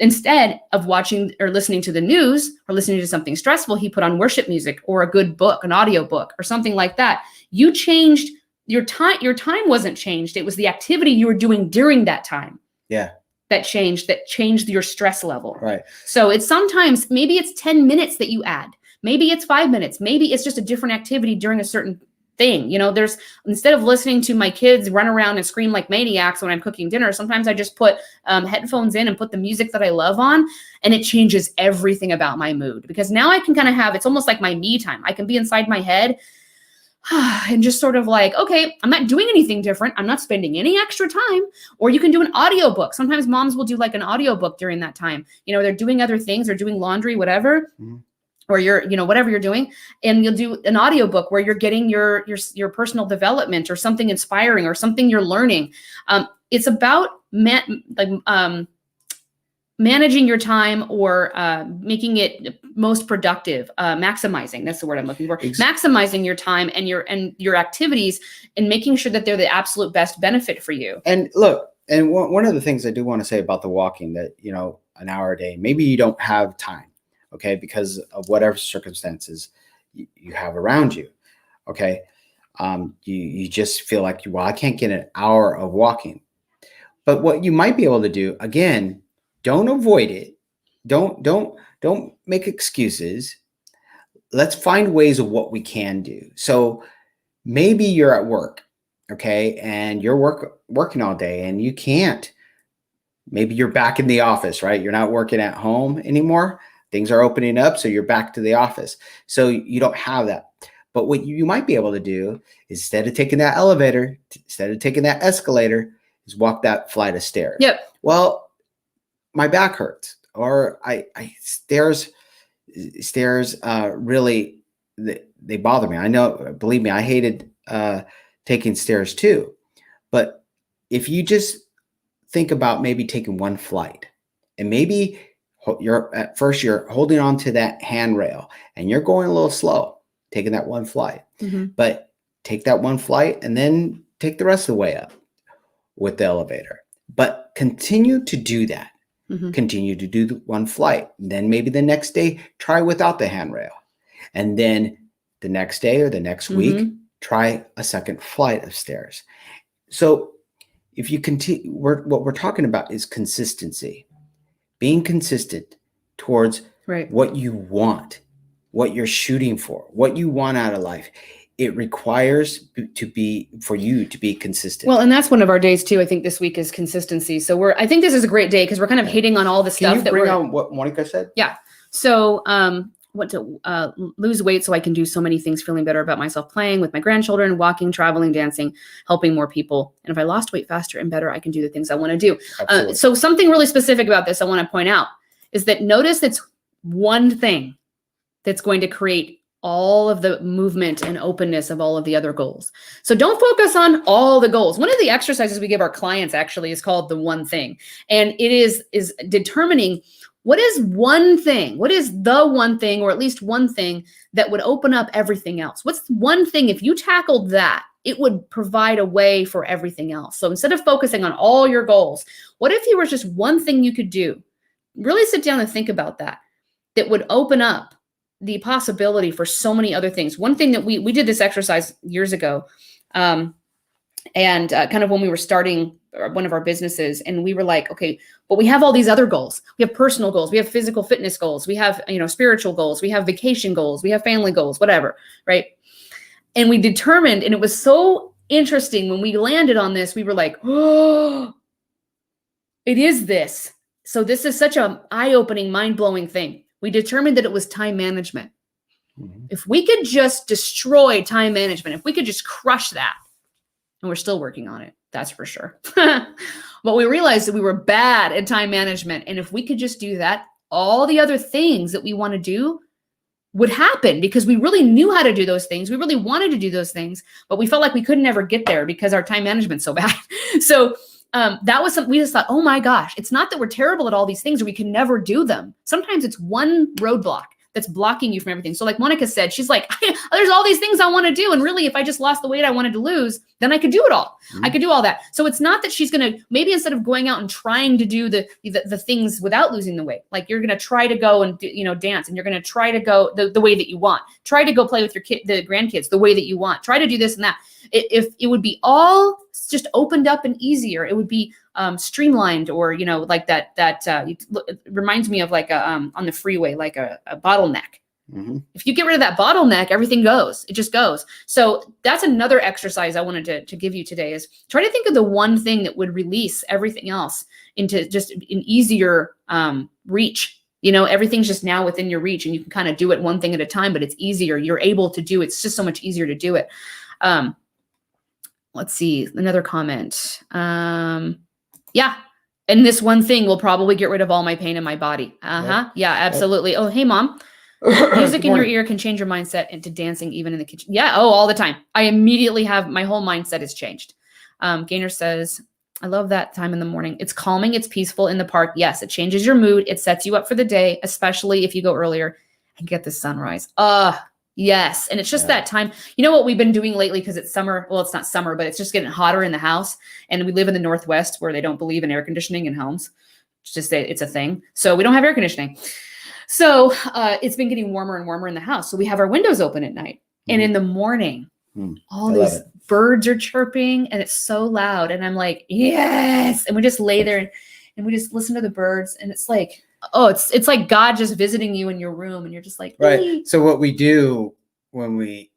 Instead of watching or listening to the news or listening to something stressful, he put on worship music or a good book, an audio book or something like that. You changed your time. Your time wasn't changed. It was the activity you were doing during that time. Yeah. That changed your stress level. Right. So it's sometimes, maybe it's 10 minutes that you add. Maybe it's 5 minutes. Maybe it's just a different activity during a certain thing. You know, instead of listening to my kids run around and scream like maniacs when I'm cooking dinner, sometimes I just put headphones in and put the music that I love on, and it changes everything about my mood, because now I can kind of it's almost like my me time. I can be inside my head and just sort of like, okay, I'm not doing anything different. I'm not spending any extra time. Or you can do an audiobook. Sometimes moms will do like an audiobook during that time. You know, they're doing other things, they're doing laundry, whatever. Mm-hmm. Or whatever you're doing, and you'll do an audiobook where you're getting your personal development or something inspiring or something you're learning. It's about managing your time or making it most productive, maximizing, that's the word I'm looking for, maximizing your time and your activities and making sure that they're the absolute best benefit for you. And look, and one of the things I do want to say about the walking that, an hour a day, maybe you don't have time, okay, because of whatever circumstances you have around you, okay. You just feel like, I can't get an hour of walking. But what you might be able to do, again, don't avoid it. Don't make excuses. Let's find ways of what we can do. So maybe you're at work, okay, and you're working all day and you can't. Maybe you're back in the office, right? You're not working at home anymore. Things are opening up, so you're back to the office. So you don't have that. But what you might be able to do is, instead of taking that elevator, instead of taking that escalator, is walk that flight of stairs. Yep. Well, my back hurts, or stairs really, they bother me. I know, believe me, I hated taking stairs too. But if you just think about maybe taking one flight, and maybe at first you're holding on to that handrail and you're going a little slow, taking that one flight, but take that one flight and then take the rest of the way up with the elevator. But continue to do that. Continue to do the one flight. And then maybe the next day, try without the handrail. And then the next day or the next week, try a second flight of stairs. So if you continue, what we're talking about is consistency. Being consistent towards what you want, what you're shooting for, what you want out of life. It requires for you to be consistent. Well, and that's one of our days too. I think this week is consistency. So I think this is a great day because we're kind of hitting on all the stuff that bring on what Monica said? Yeah. So, want to lose weight so I can do so many things, feeling better about myself, playing with my grandchildren, walking, traveling, dancing, helping more people. And if I lost weight faster and better, I can do the things I want to do. So something really specific about this I want to point out is that notice it's one thing that's going to create all of the movement and openness of all of the other goals. So don't focus on all the goals. One of the exercises we give our clients actually is called the one thing. And it is determining what is one thing, what is the one thing, or at least one thing that would open up everything else. What's one thing, if you tackled that, it would provide a way for everything else. So instead of focusing on all your goals, what if there was just one thing you could do? Really sit down and think about that would open up the possibility for so many other things. One thing that we did this exercise years ago, and kind of when we were starting one of our businesses, and we were like, okay, but we have all these other goals. We have personal goals. We have physical fitness goals. We have, spiritual goals. We have vacation goals. We have family goals, whatever, right? And we determined, and it was so interesting when we landed on this, we were like, oh, it is this. So this is such an eye-opening, mind-blowing thing. We determined that it was time management. If we could just destroy time management, if we could just crush that, and we're still working on it, that's for sure. But we realized that we were bad at time management. And if we could just do that, all the other things that we want to do would happen because we really knew how to do those things. We really wanted to do those things, but we felt like we could never get there because our time management's so bad. So that was something we just thought, oh my gosh, it's not that we're terrible at all these things or we can never do them. Sometimes it's one roadblock that's blocking you from everything. So like Monica said, she's like, there's all these things I want to do. And really, if I just lost the weight I wanted to lose, then I could do it all. I could do all that. So it's not that she's going to, maybe instead of going out and trying to do the things without losing the weight, like you're going to try to go and dance, and you're going to try to go the way that you want, try to go play with your the grandkids the way that you want, try to do this and that. If it would be all just opened up and easier, it would be streamlined, or like that it reminds me of like on the freeway, like a bottleneck. If you get rid of that bottleneck, everything goes. It just goes. So that's another exercise I wanted to give you today, is try to think of the one thing that would release everything else into just an easier reach. Everything's just now within your reach, and you can kind of do it one thing at a time, but it's easier. You're able to do it. It's just so much easier to do it. Let's see, another comment. Yeah. And this one thing will probably get rid of all my pain in my body. Yeah, absolutely. Oh, hey, Mom. Music in your ear can change your mindset into dancing, even in the kitchen. Yeah. Oh, all the time. I immediately have, my whole mindset has changed. Gaynor says, I love that time in the morning. It's calming. It's peaceful in the park. Yes, it changes your mood. It sets you up for the day, especially if you go earlier and get the sunrise. Yes. And it's just that time. You know what we've been doing lately, because it's summer. Well, it's not summer, but it's just getting hotter in the house. And we live in the Northwest where they don't believe in air conditioning in homes. It's a thing. So we don't have air conditioning. So it's been getting warmer and warmer in the house. So we have our windows open at night. And in the morning, all these birds are chirping and it's so loud. And I'm like, yes. And we just lay there and we just listen to the birds. And it's like, it's like God just visiting you in your room. And you're just like, right. So what we do when we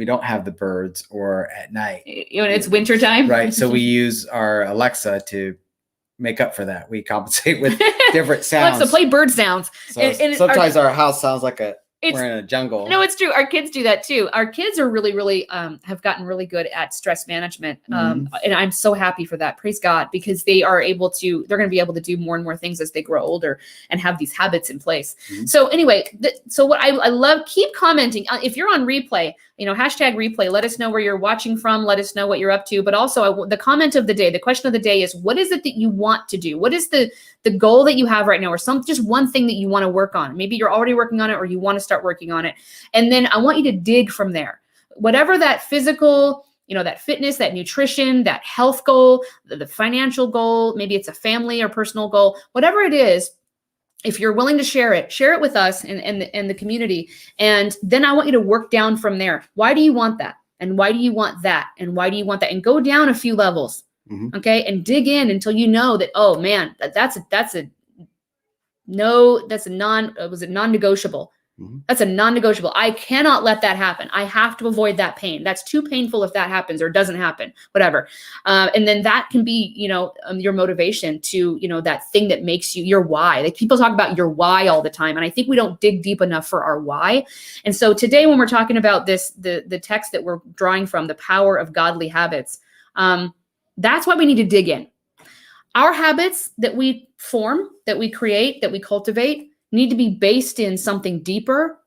don't have the birds or at night, when it's wintertime. Right. So we use our Alexa to make up for that. We compensate with different sounds. Alexa, play bird sounds. So and sometimes our house sounds like we're in a jungle. No, it's true. Our kids do that too. Our kids are really, really have gotten really good at stress management. And I'm so happy for that. Praise God, because they're going to be able to do more and more things as they grow older and have these habits in place. So anyway, so what I love, keep commenting. If you're on replay, hashtag replay, let us know where you're watching from. Let us know what you're up to. But also the comment of the day, the question of the day is, what is it that you want to do? What is the goal that you have right now, or just one thing that you want to work on? Maybe you're already working on it or you want to start working on it. And then I want you to dig from there. Whatever that physical, that fitness, that nutrition, that health goal, the financial goal, maybe it's a family or personal goal, whatever it is, if you're willing to share it with us and the community. And then I want you to work down from there. Why do you want that? And why do you want that? And why do you want that? And go down a few levels. Okay. And dig in until you know that, oh man, that's a non-negotiable. That's a non-negotiable. I cannot let that happen. I have to avoid that pain. That's too painful if that happens or doesn't happen, whatever. And then that can be, your motivation to, that thing that makes you your why. Like people talk about your why all the time. And I think we don't dig deep enough for our why. And so today, when we're talking about this, the text that we're drawing from, the power of godly habits, that's why we need to dig in. Our habits that we form, that we create, that we cultivate need to be based in something deeper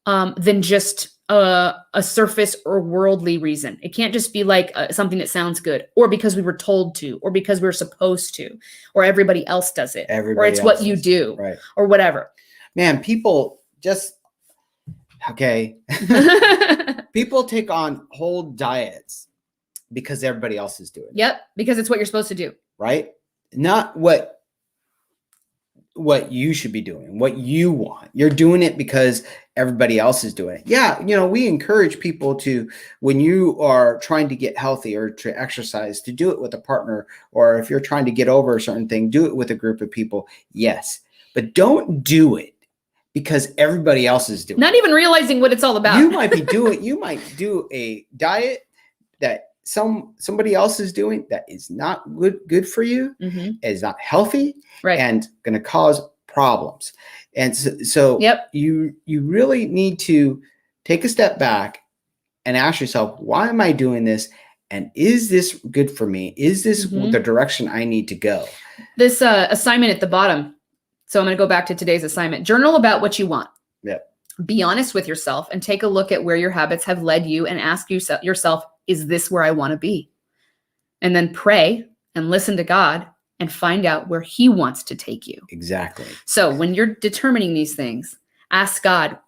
than just a surface or worldly reason. It can't just be like something that sounds good, or because we were told to, or because we're supposed to, or everybody else does it, or it's what you do, right, or whatever. Man, people people take on whole diets because everybody else is doing it. Yep, because it's what you're supposed to do. Right? Not what you should be doing, what you want. You're doing it because everybody else is doing it. Yeah, we encourage people to, when you are trying to get healthy or to exercise, to do it with a partner, or if you're trying to get over a certain thing, do it with a group of people. Yes, but don't do it because everybody else is doing it. Not even realizing what it's all about. You might do a diet that somebody else is doing that is not good for you, is not healthy, right, and going to cause problems. And so you really need to take a step back and ask yourself, why am I doing this? And is this good for me? Is this the direction I need to go? This assignment at the bottom. So I'm going to go back to today's assignment. Journal about what you want. Yep. Be honest with yourself and take a look at where your habits have led you and ask yourself, is this where I want to be? And then pray and listen to God and find out where he wants to take you. Exactly. So when you're determining these things, ask God,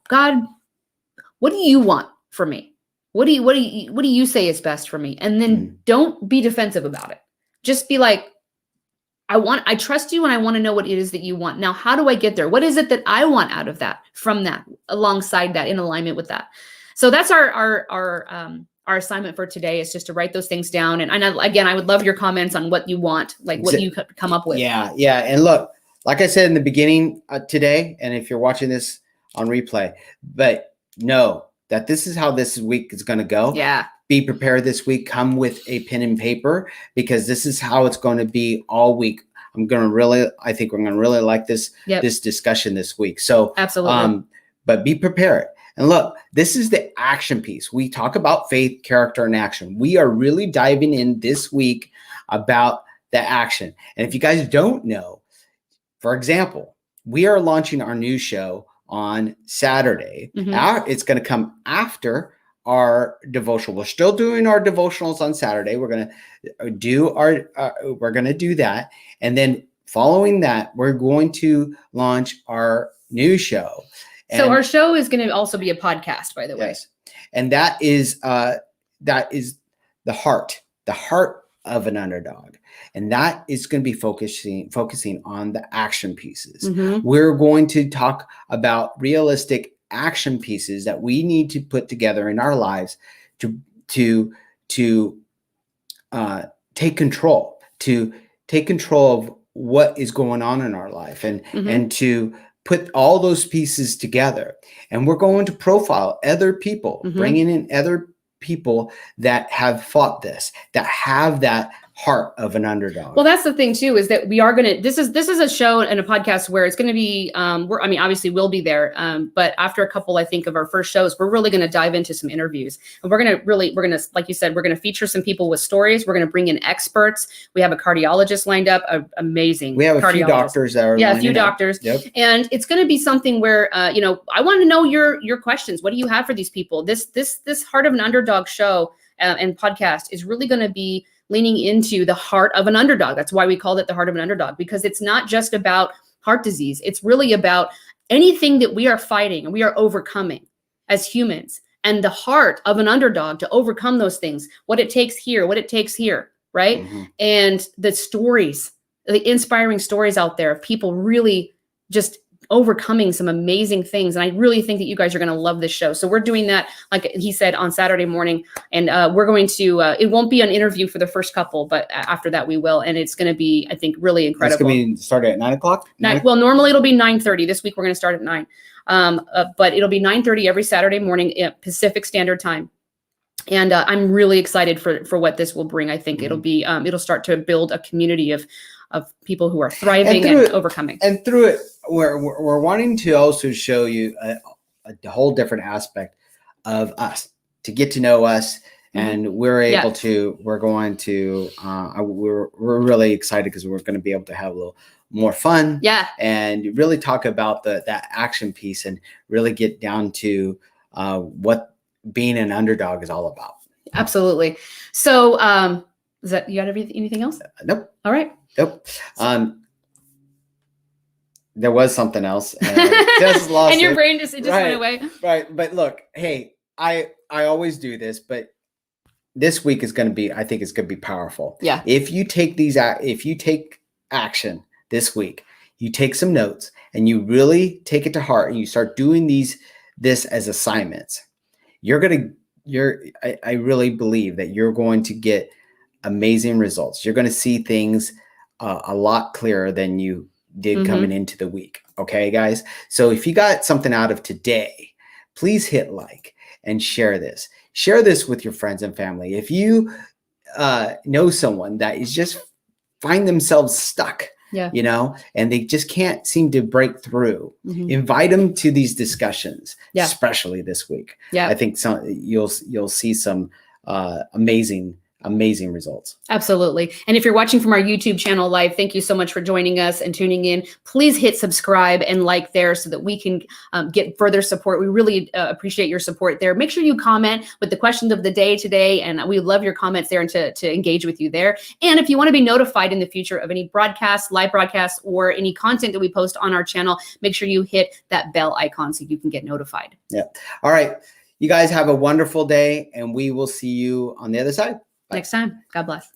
what do you want for me? What do you say is best for me? And then don't be defensive about it. Just be like, I trust you and I want to know what it is that you want. Now, how do I get there? What is it that I want out of that, from that, alongside that, in alignment with that? So that's our assignment for today, is just to write those things down. And again, I would love your comments on what you want, like what you come up with. Yeah. And look, like I said in the beginning today, and if you're watching this on replay, but know that this is how this week is going to go. Yeah. Be prepared this week. Come with a pen and paper, because this is how it's going to be all week. I think we're going to really like this discussion this week. So absolutely. But be prepared. And look, this is the action piece. We talk about faith, character, and action. We are really diving in this week about the action. And if you guys don't know, for example, we are launching our new show on Saturday. It's going to come after our devotional. We're still doing our devotionals on Saturday. We're going to do that. And then following that, we're going to launch our new show. So our show is going to also be a podcast, by the way. Yes. And that is the heart of an underdog. And that is going to be focusing on the action pieces. Mm-hmm. We're going to talk about realistic action pieces that we need to put together in our lives to take control of what is going on in our life and to put all those pieces together. And we're going to profile other people, bringing in other people that have fought this, that have that heart of an underdog. Well, that's the thing too, is that we are going to, this is a show and a podcast where it's going to be, obviously we'll be there. But after a couple, I think, of our first shows, we're really going to dive into some interviews, and we're going to, like you said, we're going to feature some people with stories. We're going to bring in experts. We have a cardiologist lined up, amazing. We have a few doctors that are a few doctors. Yep. And it's going to be something where, I want to know your questions. What do you have for these people? This Heart of an Underdog show and podcast is really going to be leaning into the heart of an underdog. That's why we called it the Heart of an Underdog, because it's not just about heart disease. It's really about anything that we are fighting and we are overcoming as humans, and the heart of an underdog to overcome those things, what it takes here, right? Mm-hmm. And the stories, the inspiring stories out there of people really just overcoming some amazing things. And I really think that you guys are going to love this show. So we're doing that, like he said, on Saturday morning. And we're going to, it won't be an interview for the first couple, but after that we will. And it's going to be, I think, really incredible. It's going to be started at 9 o'clock? Well, normally it'll be 9:30. This week we're going to start at 9. But it'll be 9:30 every Saturday morning at Pacific Standard Time. And I'm really excited for what this will bring. I think it'll be, it'll start to build a community of people who are thriving and overcoming. And through it, we're wanting to also show you a whole different aspect of us, to get to know us. And we're able to, we're really excited because we're going to be able to have a little more fun. Yeah. And really talk about that action piece and really get down to what being an underdog is all about. Absolutely. So, is that, you got anything else? Nope. All right. Nope. There was something else, and I just lost and your it. brain just went away. Right. But look, hey, I always do this, but this week is going to be, I think it's going to be powerful. Yeah. If you take action this week, you take some notes and you really take it to heart and you start doing this as assignments, I really believe that you're going to get amazing results. You're going to see things a lot clearer than you did coming into the week. Okay, guys. So if you got something out of today, please hit like and share this. Share this with your friends and family. If you know someone that is just find themselves stuck, and they just can't seem to break through, invite them to these discussions, especially this week. Yeah, I think you'll see some amazing results. Absolutely. And if you're watching from our YouTube channel live, thank you so much for joining us and tuning in. Please hit subscribe and like there so that we can get further support. We really appreciate your support there. Make sure you comment with the questions of the day today, and we love your comments there and to engage with you there. And if you want to be notified in the future of any broadcasts, live broadcasts, or any content that we post on our channel, make sure you hit that bell icon so you can get notified. Yeah. All right. You guys have a wonderful day, and we will see you on the other side. Next time. God bless.